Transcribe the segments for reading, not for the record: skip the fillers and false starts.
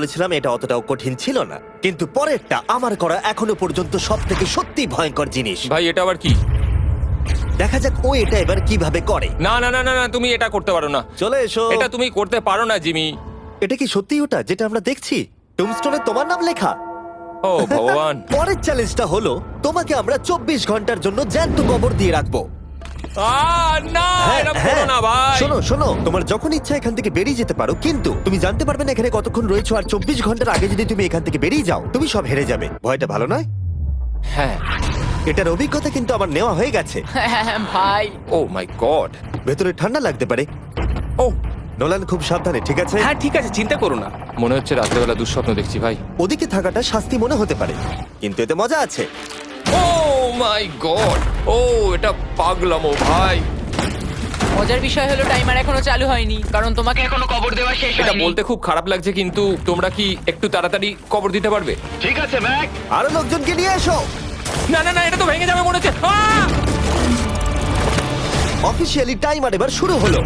বলেছিলাম এটা অতটাও কঠিন ছিল না, কিন্তু পরেরটা আমার করা এখনো পর্যন্ত সব থেকে সত্যি ভয়ঙ্কর জিনিস। ভাই এটা আবার কি? দেখা যাক ও এটা এবার কিভাবে করে। না না না না না, তুমি এটা করতে পারো না। চলে এসো। এটা তুমি করতে পারো না জিমি। এটা কি সত্যি ওটা যেটা আমরা দেখছি? টুমস্টোনে তোমার নাম লেখা। ও ভগবান। পরের চ্যালেঞ্জটা হলো তোমাকে আমরা 24 ঘন্টার জন্য জ্যান্ত কবর দিয়ে রাখবো। না এটা করো না ভাই। শোনো শোনো, তোমার যখন ইচ্ছা এখান থেকে বেরিয়ে যেতে পারো, কিন্তু তুমি জানতে পারবে না এখানে কতক্ষণ রয়েছো। আর 24 ঘন্টার আগে যদি তুমি এখান থেকে বেরিয়ে যাও, তুমি সব হেরে যাবে। ভয়টা ভালো নয়? হ্যাঁ। এটার অভিজ্ঞতা কিন্তু আমার নেওয়া হয়ে গেছে। ভাই ও মাই গড। ভেতরে ঠান্ডা লাগতে পারে। ও নোলান খুব সাবধানে, ঠিক আছে? হ্যাঁ ঠিক আছে, চিন্তা করো না। মনে হচ্ছে রাত্রেবেলা দুঃস্বপ্ন দেখছি ভাই। ওদিকে থাকাটা শাস্তি মনে হতে পারে, কিন্তু এতে মজা আছে। ও মাই গড। ও এটা পাগলামো ভাই। মজার বিষয় হলো টাইমার এখনো চালু হয়নি, কারণ তোমাকে এখনো কবর দেওয়া শেষ এটা হয়নি। বলতে খুব খারাপ লাগছে, কিন্তু তোমরা কি একটু তাড়াতাড়ি কবর দিতে পারবে? ঠিক আছে ম্যাক। আরো লোকজনকে নিয়ে এসো। না না না, এটা তো ভেঙে যাবে মনে হচ্ছে। অফিসিয়ালি টাইমার এবার শুরু হলো।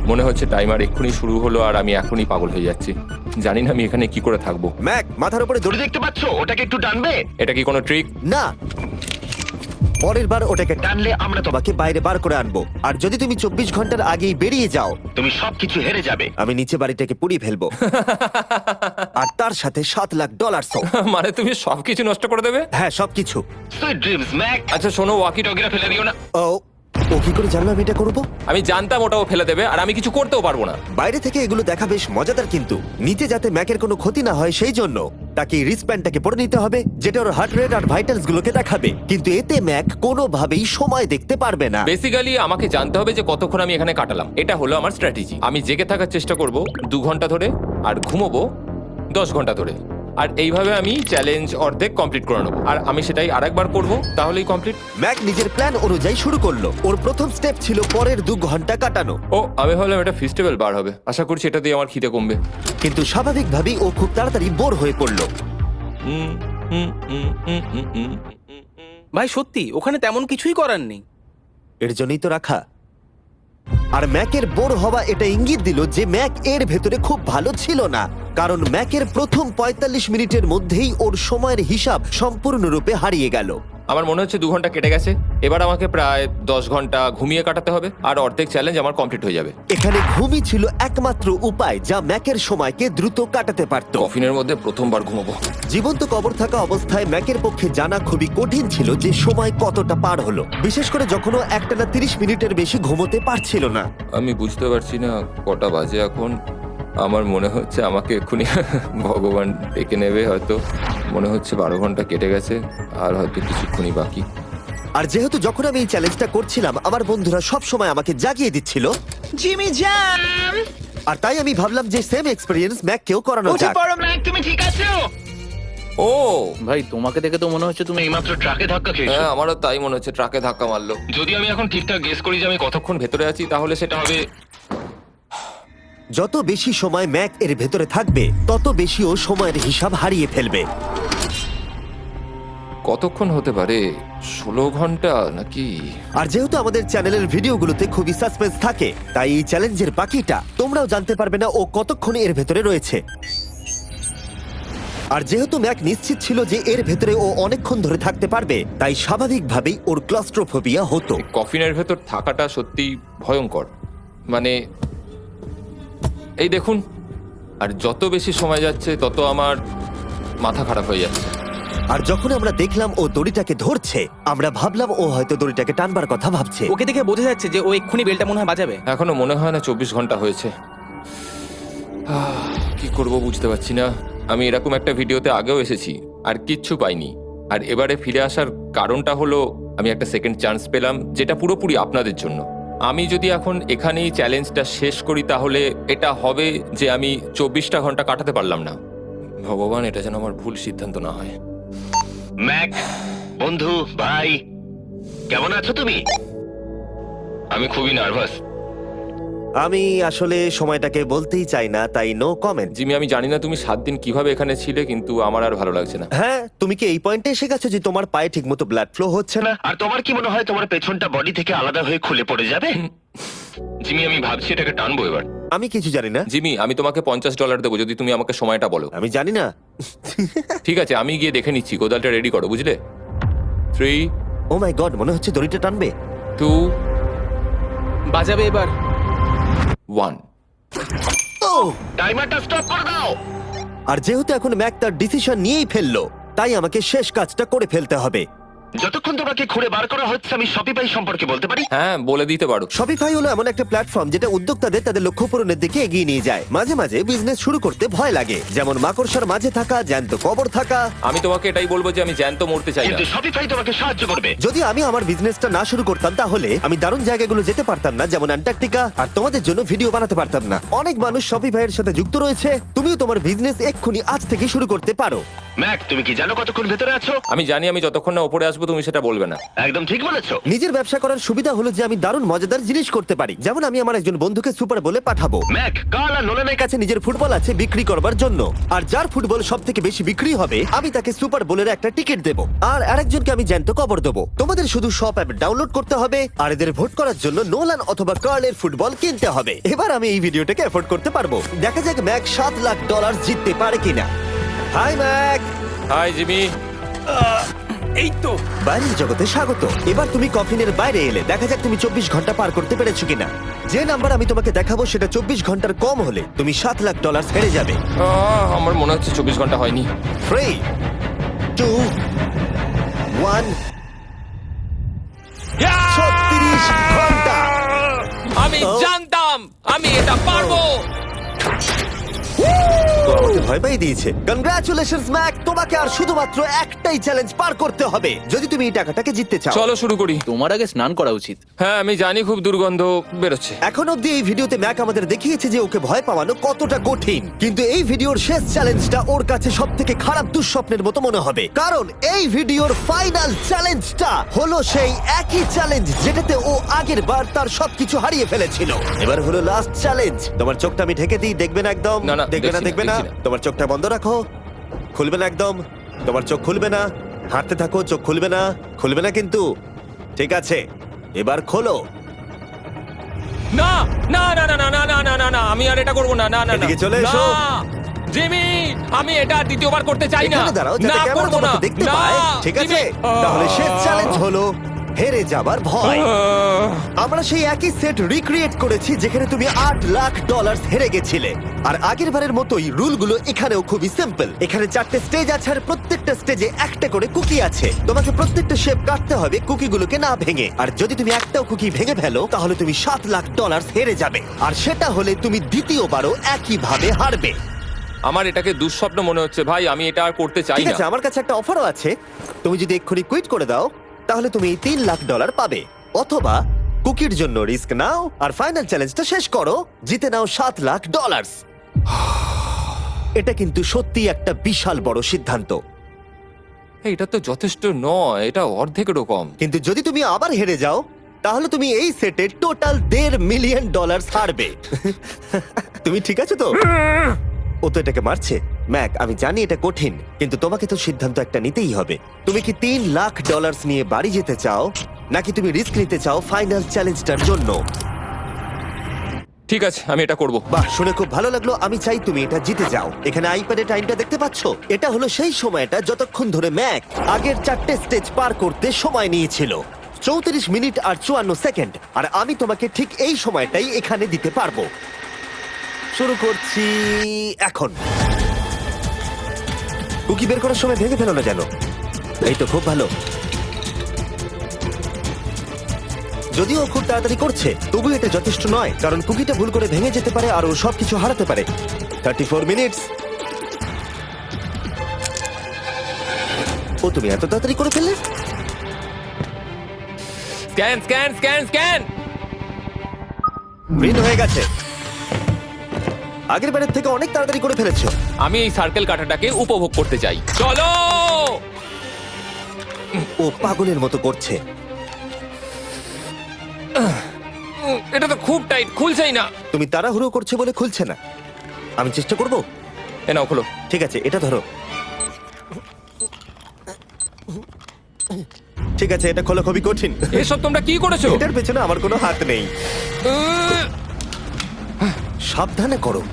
মনে হচ্ছে টাইমার এক্ষুনি শুরু হলো আর আমি এখনই পাগল হয়ে যাচ্ছি। জানি না আমি এখানে কি করে থাকবো। ম্যাক, মাথার উপরে দড়ি। দড়ি দেখতে পাচ্ছো? ওটাকে একটু টানবে। এটা কি কোনো ট্রিক? না, পরের বার ওটাকে টানলে আমরা তোমাকে বাইরে বার করে আনবো। আর যদি তুমি 24 ঘন্টার আগেই বেরিয়ে যাও, তুমি সবকিছু হেরে যাবে। আমি নিচে বাড়িটাকে পুড়িয়ে ফেলবো। আর তার সাথে $7,00,000। মানে তুমি সবকিছু নষ্ট করে দেবে? হ্যাঁ, সবকিছু। Sweet dreams Mac. আচ্ছা শোনো, ওয়াকি টগিরা ফেলে দিও না। ও কি করে জানলাম এটা করবো? আমি জানতাম ওটাও ফেলে দেবে আর আমি কিছু করতেও পারবো না। বাইরে থেকে এগুলো দেখা বেশ মজাদার, কিন্তু নিচে যাতে ম্যাকের কোনো ক্ষতি না হয় সেই জন্য তাকে রিস্টব্যান্ডটাকে পরে নিতে হবে, যেটা ওর হার্ট রেট আর ভাইটালস গুলোকে দেখাবে। কিন্তু এতে ম্যাক কোনোভাবেই সময় দেখতে পারবে না। বেসিক্যালি আমাকে জানতে হবে যে কতক্ষণ আমি এখানে কাটালাম। এটা হলো আমার স্ট্র্যাটেজি। আমি জেগে থাকার চেষ্টা করব 2 ঘন্টা ধরে আর ঘুমোবো 10 ঘন্টা ধরে। আর এইভাবে আমি চ্যালেঞ্জ অর্ধেক কমপ্লিট করে নেবো। আর আমি সেটাই আরেকবার করবো, তাহলেই কমপ্লিট। ম্যাক নিজের প্ল্যান অনুযায়ী শুরু করলো। ওর প্রথম স্টেপ ছিল পরের 2 ঘন্টা কাটানো। ও আমি ভাবলাম এটা ফেস্টিভ্যাল বার হবে। আশা করছি এটা দিয়ে আমার খিদে কমবে। কিন্তু স্বাভাবিকভাবেই ও খুব তাড়াতাড়ি বোর হয়ে পড়লো। হুম, হুম, হুম, হুম, হুম, হুম, হুম। ভাই সত্যি ওখানে তেমন কিছুই করার নেই। এর জন্যই তো রাখা। আর ম্যাকের বোর হওয়া এটা ইঙ্গিত দিল যে ম্যাক এর ভেতরে খুব ভালো ছিল না, কারণ ম্যাকের প্রথম 45 মিনিটের মধ্যেই ওর সময়ের হিসাব সম্পূর্ণরূপে হারিয়ে গেল। আমার মনে হচ্ছে 2 ঘন্টা কেটে গেছে। এবার আমাকে প্রায় 10 ঘন্টা ঘুমিয়ে কাটাতে হবে আর অর্ধেক চ্যালেঞ্জ আমার কমপ্লিট হয়ে যাবে। এখানে ঘুমই ছিল একমাত্র উপায় যা ম্যাকের সময়কে দ্রুত কাটাতে পারত। কফিনের মধ্যে প্রথমবার ঘুমাবো। জীবন্ত কবর থাকা অবস্থায় ম্যাকের পক্ষে জানা খুবই কঠিন ছিল যে সময় কতটা পার হলো, বিশেষ করে যখন ও একটানা 30 মিনিটের বেশি ঘুমোতে পারছিল না। আমি বুঝতে পারছি না কটা বাজে এখন। আমার মনে হচ্ছে আমাকে এক্ষুনি ভগবান ডেকে নেবে হয়তো। মনে হচ্ছে 12 ঘন্টা কেটে গেছে আর হয়তো কিছুক্ষণই বাকি। আর যেহেতু যখন আমি এই চ্যালেঞ্জটা করছিলাম আমার বন্ধুরা সব সময় আমাকে জাগিয়ে দিচ্ছিল, জিমি জ্যাম আর তাই আমি ভাবলাম যে সেম এক্সপেরিয়েন্স ম্যাককেও করানো উঠে যাক। পড়ো ম্যাক, তুমি ঠিক আছো? ও ভাই তোমাকে দেখে তো মনে হচ্ছে তুমি এইমাত্র ট্রাকে ধাক্কা খেয়েছো। হ্যাঁ, আমারও তাই মনে হচ্ছে। ট্রাকে ধাক্কা মারলো। যদি আমি এখন ঠিকঠাক গেস করি যে আমি কতক্ষণ ভেতরে আছি তাহলে সেটা হবে। যত বেশি সময় ম্যাক এর ভেতরে থাকবে তত বেশি ও সময়ের হিসাব হারিয়ে ফেলবে। কতক্ষণ হতে পারে? 16 ঘন্টা নাকি? আর যেহেতু আমাদের চ্যানেলের ভিডিওগুলোতে খুবই সাসপেন্স থাকে, তাই এই চ্যালেঞ্জের বাকিটা তোমরাও জানতে পারবে না ও কতক্ষণ এর ভেতরে রয়েছে। আর যেহেতু ম্যাক নিশ্চিত ছিল যে এর ভেতরে ও অনেকক্ষণ ধরে থাকতে পারবে, তাই স্বাভাবিকভাবেই ওর ক্লস্ট্রোফোবিয়া হতো। কফিনের ভেতর থাকাটা সত্যি ভয়ঙ্কর। মানে এই দেখুন, আর যত বেশি সময় যাচ্ছে তত আমার মাথা খারাপ হয়ে যাচ্ছে। আর যখন আমরা দেখলাম ও দড়িটাকে ধরছে, আমরা ভাবলাম ও হয়তো দড়িটাকে টানবার কথা ভাবছে। ওকে দেখে বোঝা যাচ্ছে যে ও এক্ষুনি বেলটা মনে হয় বাজাবে। এখনো মনে হয় না 24 ঘন্টা হয়েছে। কি করব বুঝতে পারছি না। আমি এরকম একটা ভিডিওতে আগেও এসেছি আর কিচ্ছু পাইনি। আর এবারে ফিরে আসার কারণটা হলো আমি একটা সেকেন্ড চান্স পেলাম, যেটা পুরোপুরি আপনাদের জন্য। আমি যদি এখন এখানেই চ্যালেঞ্জটা শেষ করি তাহলে এটা হবে যে আমি 24টা ঘন্টা কাটাতে পারলাম না। ভগবান, এটা যেন আমার ভুল সিদ্ধান্ত না হয়। ম্যাক, বন্ধু, ভাই, কেমন আছো তুমি? আমি খুবই নার্ভাস। আমি আসলে সময়টাকে বলতেই চাই না, তাই নো কমেন্ট। জিমি, আমি জানি না তুমি 7 দিন কিভাবে এখানে ছিলে, কিন্তু আমার আর ভালো লাগছে না। হ্যাঁ, তুমি কি এই পয়েন্টে এসে গেছো যে তোমার পায়ে ঠিকমতো ব্লাড ফ্লো হচ্ছে না? আর তোমার কি মনে হয় তোমার পেছনটা বডি থেকে আলাদা হয়ে খুলে পড়ে যাবে? জিমি, আমি ভাবছি এটাকে টানবো এবার। আমি কিছু জানি না। জিমি, আমি তোমাকে $50 দেবো যদি তুমি আমাকে সময়টা বলো। আমি জানি না। ঠিক আছে, আমি গিয়ে দেখে নিচ্ছি। কোদালটা রেডি করো, বুঝলে? 3, ও মাই গড, মনে হচ্ছে দড়িটা টানবে। 2, বাজাবে এবার। 1। ও! টাইমারটা স্টপ করে দাও। আর যেহেতু এখন ম্যাক তার ডিসিশন নিয়েই ফেললো, তাই আমাকে শেষ কাজটা করে ফেলতে হবে। যতক্ষণ তোমাকে খুঁড়ে বার করা হচ্ছে, আমি শপিফাই সম্পর্কে বলতে পারি। হ্যাঁ, বলে দিতে পারো। শপিফাই হলো এমন একটা প্ল্যাটফর্ম যেটা উদ্যোক্তাদের তাদের লক্ষ্য পূরণের দিকে এগিয়ে নিয়ে যায়। মাঝে মাঝে বিজনেস শুরু করতে ভয় লাগে, যেমন মাকড়সার মাঝে থাকা, জ্যান্ত কবর থাকা। আমি তোমাকে এটাই বলবো যে আমি জ্যান্ত মরতে চাই না। কিন্তু শপিফাই তোমাকে সাহায্য করবে। যদি আমি আমার বিজনেসটা না শুরু করতাম, তাহলে আমি দারুণ জায়গাগুলো যেতে পারতাম না, যেমন অ্যান্টার্কটিকা, আর তোমাদের জন্য ভিডিও বানাতে পারতাম না। অনেক মানুষ শপিফাইয়ের সাথে যুক্ত রয়েছে। তুমিও তোমার বিজনেস এক্ষুনি আজ থেকে শুরু করতে পারো। ম্যাক, তুমি কি জানো কতক্ষণ ভেতরে আছো? আমি জানি, আমি যতক্ষণ না উপরে আসবো তুমি সেটা বলবে না। একদম ঠিক বলেছো। নিজের ব্যবসা করার সুবিধা হলো যে আমি দারুণ মজাদার জিনিস করতে পারি। যেমন আমি আমার একজন বন্ধুকে সুপার বোলে পাঠাবো। ম্যাক, কার্ল আর নোলানের কাছে নিজের ফুটবল আছে বিক্রি করবার জন্য, আর যার ফুটবল সব থেকে বেশি বিক্রি হবে আমি তাকে সুপার বোলের একটা টিকিট দেবো, আর আরেকজনকে আমি জ্যান্ত কবর দেবো। তোমাদের শুধু শপ অ্যাপ ডাউনলোড করতে হবে, আর এদের ভোট করার জন্য নোলান অথবা কার্লের ফুটবল কিনতে হবে। এবার আমি এই ভিডিওটাকে এফোর্ড করতে পারবো। দেখা যাক ম্যাক $7 লাখ জিততে পারে কিনা। Hi Mac. Hi Jimmy. এই তো। বাইরের জগতে স্বাগত। এবার তুমি কফিনের বাইরে এলে, দেখা যাক তুমি 24 ঘন্টা পার করতে পেরেছো কিনা। যে নাম্বার আমি তোমাকে দেখাবো সেটা 24 ঘন্টার কম হলে তুমি $7 লাখ হেরে যাবে। আমার মনে হচ্ছে 24 ঘন্টা হয়নি। 3, 2, 1। 36 ঘন্টা। আমি জানতাম আমি এটা পারবো। তো আমাকে ভয় পাই দিয়েছে। কনগ্রাচুলেশনস ম্যাক, তোমাকে আর শুধুমাত্র একটাই চ্যালেঞ্জ পার করতে হবে যদি তুমি এই টাকাটাকে জিততে চাও। চলো শুরু করি। তোমার আগে স্নান করা উচিত। হ্যাঁ, আমি জানি খুব দুর্গন্ধ বেরোচ্ছে। এখন অব্দি এই ভিডিওতে ম্যাক আমাদের দেখিয়েছে যে ওকে ভয় পাওয়ানো কতটা কঠিন, কিন্তু এই ভিডিওর শেষ চ্যালেঞ্জটা ওর কাছে সব থেকে খারাপ দুঃস্বপ্নের মতো মনে হবে, কারণ এই ভিডিওর ফাইনাল চ্যালেঞ্জটা হলো সেই একই চ্যালেঞ্জ যেটাতে ও আগের বার তার সবকিছু হারিয়ে ফেলেছিল। এবার হলো লাস্ট চ্যালেঞ্জ। তোমার চোখটা আমি ঢেকে দিই, দেখবে না একদম? না, না, দেখবে না, দেখছি না, দেখবে না। দেখছি না। তোমার চোখটা বন্ধ রাখো, খুলবে না একদম। তোমার চোখ খুলবে না, হাঁটতে থাকো, চোখ খুলবে না, খুলবে না কিন্তু। ঠিক আছে, এবার খোলো। না না না না না না না না না না, আমি আর এটা করবো না। না না না এদিকে চলে এসো। না, জিমি, আমি এটা আর দ্বিতীয়বার করতে চাই না। এখানে দাঁড়াও যাতে না, ক্যামেরা করবো না। তোমাকে দেখতে না, পায়। ঠিক আছে, জিমি। তাহলে শেষ চ্যালেঞ্জ হলো হেরে যাবার ভয়। আহ, আমরা সেই একই সেট রিক্রিয়েট করেছি যেখানে তুমি $8 লাখ হেরে গেছিলে। আর আগের বারের মতোই রুলগুলো এখানেও খুবই সিম্পল। এখানে 4টে স্টেজ আছে, আর প্রত্যেকটা স্টেজে একটা করে কুকি আছে। তোমাকে প্রত্যেকটা শেপ কাটতে হবে কুকিগুলোকে না ভেঙে, আর যদি তুমি একটাও কুকি ভেঙে ফেলো তাহলে তুমি $7 লাখ হেরে যাবে, আর সেটা হলে তুমি দ্বিতীয়বারও একইভাবে হারবে। আমার এটাকে দুঃস্বপ্ন মনে হচ্ছে ভাই, আমি এটা আর করতে চাই ঠিক না। আছে, আমার কাছে একটা অফারও আছে। তুমি যদি এক্ষুনি কুইট করে দাও তাহলে তুমি এই $3 লাখ পাবে, অথবা কুকির জন্য রিস্ক নাও আর ফাইনাল চ্যালেঞ্জটা শেষ করো, জিতে নাও $7 লাখ। এটা কিন্তু সত্যি একটা বিশাল বড় সিদ্ধান্ত, এটা তো যথেষ্ট নয়, এটা অর্ধেকেরও কম। কিন্তু যদি তুমি আবার হেরে যাও তাহলে তুমি এই সেটে টোটাল $1.5 মিলিয়ন হারবে। তুমি ঠিক আছো তো? ও তো এটাকে মারছে। ম্যাক, আমি জানি এটা কঠিন, কিন্তু তোমাকে তো সিদ্ধান্ত একটা নিতেই হবে। তুমি কি $3 লাখ নিয়ে বাড়ি যেতে চাও, নাকি তুমি রিস্ক নিতে চাও ফাইনাল চ্যালেঞ্জটার জন্য? ঠিক আছে, আমি এটা করব। বাহ, শুনে খুব ভালো লাগলো। আমি চাই তুমি এটা জিতে যাও। এখানে আইপ্যাডে টাইমটা দেখতে পাচ্ছো? এটা হলো সেই সময়টা যতক্ষণ ধরে ম্যাক আগের 4টে স্টেজ পার করতে সময় নিয়েছিল। 34 মিনিট আর 54 সেকেন্ড। আর আমি তোমাকে ঠিক এই সময়টাই এখানে দিতে পারবো। শুরু করছি এখন। কুকি বের করার সময় ভেঙে ফেলো না যেন। এই তো, খুব ভালো। যদিও ও খুব তাড়াতাড়ি করছে, তবু এটা যথেষ্ট নয়, কারণ কুকিটা ভুল করে ভেঙে যেতে পারে আর ও সবকিছু হারাতে পারে। 34 মিনিটস। ও, তুমি এত তাড়াতাড়ি করে ফেললে? Scan scan scan scan. Green হয়ে গেছে। আগের বারের থেকে অনেক তাড়াতাড়ি করে ফেলেছো। আমি এই সার্কেল কাটাটাকে উপভোগ করতে চাই। চলো। ও পাগলের মতো করছে। এটা তো খুব টাইট, খুলছেই না। তুমি তাড়াহুড়ো করছে বলে খুলছে না। আমি চেষ্টা করব। এ নাও, খোলো। ঠিক আছে, এটা ধরো। ঠিক আছে, এটা খোলা খুবই কঠিন। এসব তোমরা কি করেছো? এটার পেছনে আমার কোনো হাত নেই। সাবধানে করো।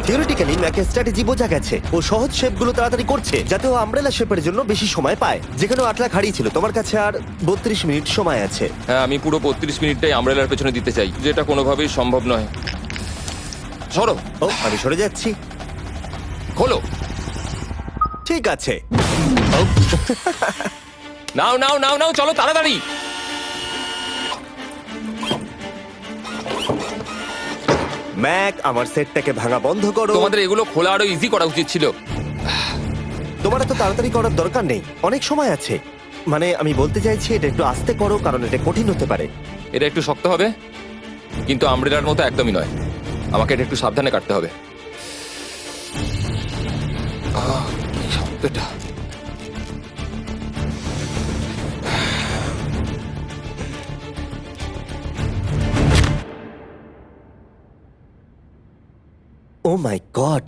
থিওরিটিক্যালি ম্যাকের স্ট্র্যাটেজি বোঝা গেছে। ও সহজ শেপগুলো তাড়াতাড়ি করছে যাতে ও আমব্রেলা শেপের জন্য বেশি সময় পায়। যেখানে 8 লাখ হারিয়েছিল, তোমার কাছে আর 32 মিনিট সময় আছে। হ্যাঁ, আমি পুরো 32 মিনিটটাই আমব্রেলার পেছনে দিতে চাই, যেটা কোনোভাবেই সম্ভব নয়। সরো, ও, আমি সরে যাচ্ছি। খোলো। ঠিক আছে। নাও নাও নাও নাও, চলো তাড়াতাড়ি। ম্যাক, আমার সেটটাকে ভাঙা বন্ধ করো। তোমাদের এগুলো খোলা আরো ইজি করা উচিত ছিল। তোমার এত তাড়াতাড়ি করার দরকার নেই, অনেক সময় আছে। মানে আমি বলতে চাইছি এটা একটু আস্তে করো, কারণ এটা কঠিন হতে পারে। এটা একটু শক্ত হবে, কিন্তু আমব্রেলার মতো একদমই নয়। আমাকে এটা একটু সাবধানে কাটতে হবে। কি শব্দটা! ও মাই গড,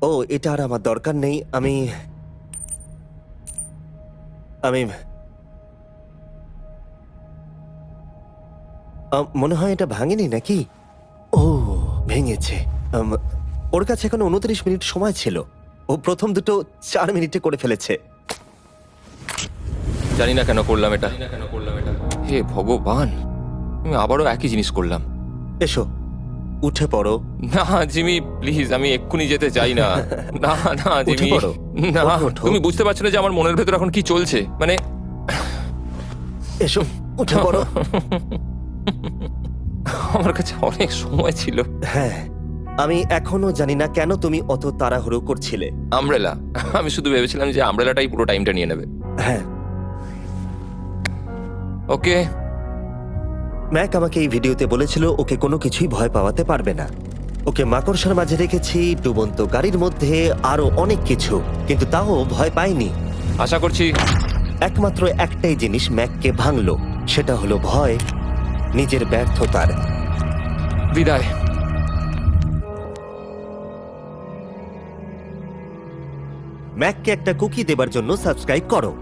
ও এটা আর আমার দরকার নেই। আমি মনে হয় এটা ভাঙেনি নাকি? ও, ভেঙেছে। ওর কাছে এখন 29 মিনিট সময় ছিল। ও প্রথম দুটো 4 মিনিটে করে ফেলেছে। জানি না কেন করলাম এটা। হে ভগবান, আমি আবারও একই জিনিস করলাম। এসো, উঠে পড়ো। না জিমি, প্লিজ, আমি এক্ষুনি যেতে চাই না। না না উঠে জিমি, পড়ো। না। ওঠো। তুমি বুঝতে পারছো না যে আমার মনের ভেতর এখন কি চলছে? মানে এসো, উঠে পড়ো। আমার কাছে অনেক সময় ছিল। হ্যাঁ, আমি এখনো জানি না কেন তুমি অত তাড়াহুড়ো করছিলে। আমব্রেলা, আমি শুধু ভেবেছিলাম যে আমব্রেলাটাই পুরো টাইমটা নিয়ে নেবে। হ্যাঁ, ওকে। ম্যাক আমাকে এই ভিডিওতে বলেছিল ওকে কোনো কিছুই ভয় পাওয়াতে পারবে না। ওকে মাকড়সার মাঝে রেখেছি, ডুবন্ত গাড়ির মধ্যে, আরো অনেক কিছু, কিন্তু তাও ভয় পাইনি। আশা করছি একমাত্র একটাই জিনিস ম্যাককে ভাঙলো, সেটা হলো ভয়, নিজের ব্যর্থতার। বিদায়। ম্যাককে একটা কুকি দেবার জন্য সাবস্ক্রাইব করো।